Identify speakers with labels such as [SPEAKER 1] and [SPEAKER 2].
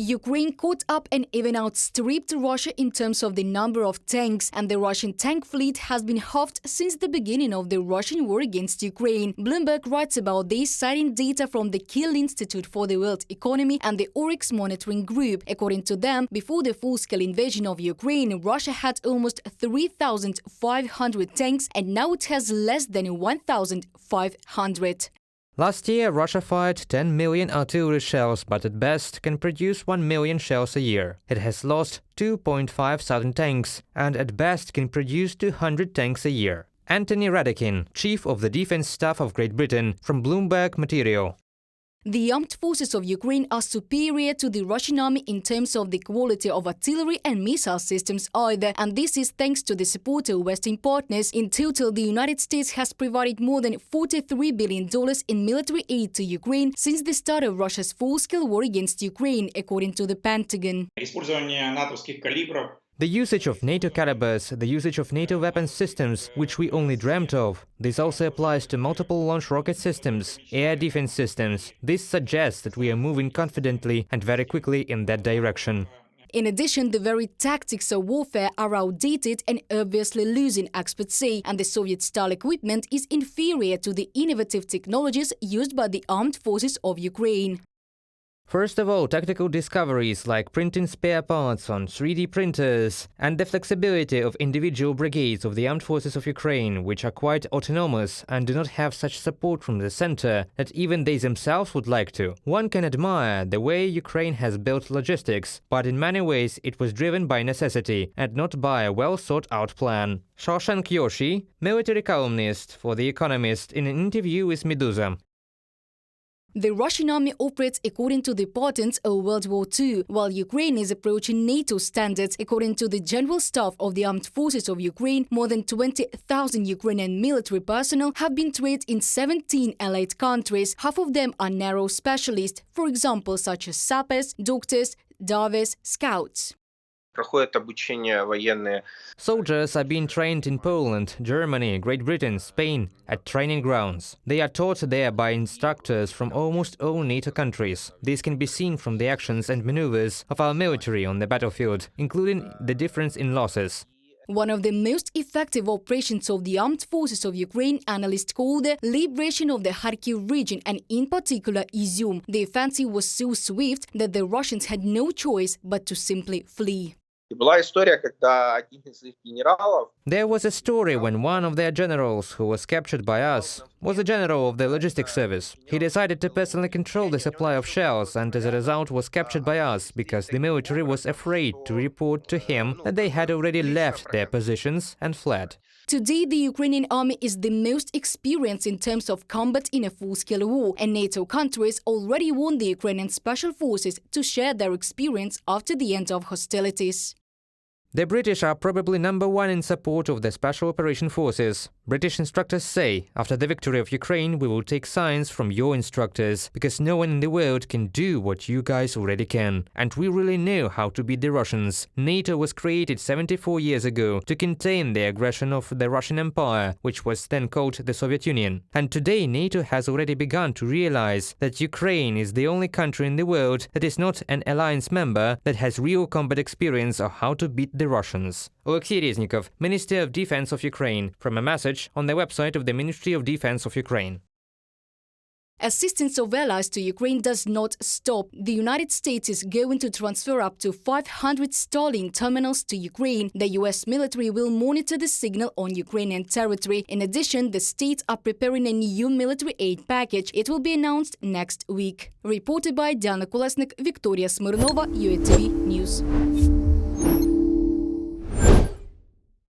[SPEAKER 1] Ukraine caught up and even outstripped Russia in terms of the number of tanks, and the Russian tank fleet has been halved since the beginning of the Russian war against Ukraine. Bloomberg writes about this, citing data from the Kiel Institute for the World Economy and the Oryx monitoring group. According to them, before the full-scale invasion of Ukraine, Russia had almost 3,500 tanks, and now it has less than 1,500.
[SPEAKER 2] Last year, Russia fired 10 million artillery shells, but at best can produce 1 million shells a year. It has lost 2.5 thousand tanks, and at best can produce 200 tanks a year. Anthony Radakin, chief of the defense staff of Great Britain, from Bloomberg Material.
[SPEAKER 1] The armed forces of Ukraine are superior to the Russian army in terms of the quality of artillery and missile systems either, and this is thanks to the support of Western partners. In total, the United States has provided more than $43 billion in military aid to Ukraine since the start of Russia's full-scale war against Ukraine, according to the Pentagon.
[SPEAKER 2] The usage of NATO calibers, the usage of NATO weapon systems, which we only dreamt of. This also applies to multiple launch rocket systems, air defense systems. This suggests that we are moving confidently and very quickly in that direction.
[SPEAKER 1] In addition, the very tactics of warfare are outdated and obviously losing, experts say, and the Soviet-style equipment is inferior to the innovative technologies used by the armed forces of Ukraine.
[SPEAKER 2] First of all, tactical discoveries like printing spare parts on 3D printers and the flexibility of individual brigades of the armed forces of Ukraine, which are quite autonomous and do not have such support from the center that even they themselves would like to. One can admire the way Ukraine has built logistics, but in many ways it was driven by necessity and not by a well-thought-out plan. Shoshank Yoshi, military columnist for The Economist, in an interview with Medusa.
[SPEAKER 1] The Russian army operates according to the patterns of World War II, while Ukraine is approaching NATO standards. According to the General Staff of the Armed Forces of Ukraine, more than 20,000 Ukrainian military personnel have been trained in 17 allied countries. Half of them are narrow specialists, for example, such as sappers, doctors, divers, scouts.
[SPEAKER 2] Soldiers are being trained in Poland, Germany, Great Britain, Spain, at training grounds. They are taught there by instructors from almost all NATO countries. This can be seen from the actions and maneuvers of our military on the battlefield, including the difference in losses.
[SPEAKER 1] One of the most effective operations of the armed forces of Ukraine, analysts call the liberation of the Kharkiv region and in particular Izium. The offensive was so swift that the Russians had no choice but to simply flee.
[SPEAKER 2] There was a story when one of their generals, who was captured by us, was a general of the logistics service. He decided to personally control the supply of shells and as a result was captured by us because the military was afraid to report to him that they had already left their positions and fled.
[SPEAKER 1] Today, the Ukrainian army is the most experienced in terms of combat in a full-scale war, and NATO countries already want the Ukrainian special forces to share their experience after the end of hostilities.
[SPEAKER 2] The British are probably number one in support of the Special Operation Forces. British instructors say, after the victory of Ukraine, we will take signs from your instructors, because no one in the world can do what you guys already can. And we really know how to beat the Russians. NATO was created 74 years ago to contain the aggression of the Russian Empire, which was then called the Soviet Union. And today NATO has already begun to realize that Ukraine is the only country in the world that is not an alliance member that has real combat experience of how to beat the Russians. Alexei Reznikov, Minister of Defense of Ukraine, from a message on the website of the Ministry of Defense of Ukraine.
[SPEAKER 1] Assistance of allies to Ukraine does not stop. The United States is going to transfer up to 500 Starlink terminals to Ukraine. The US military will monitor the signal on Ukrainian territory. In addition, the states are preparing a new military aid package. It will be announced next week. Reported by Diana Kolesnik, Victoria Smirnova, UATV News.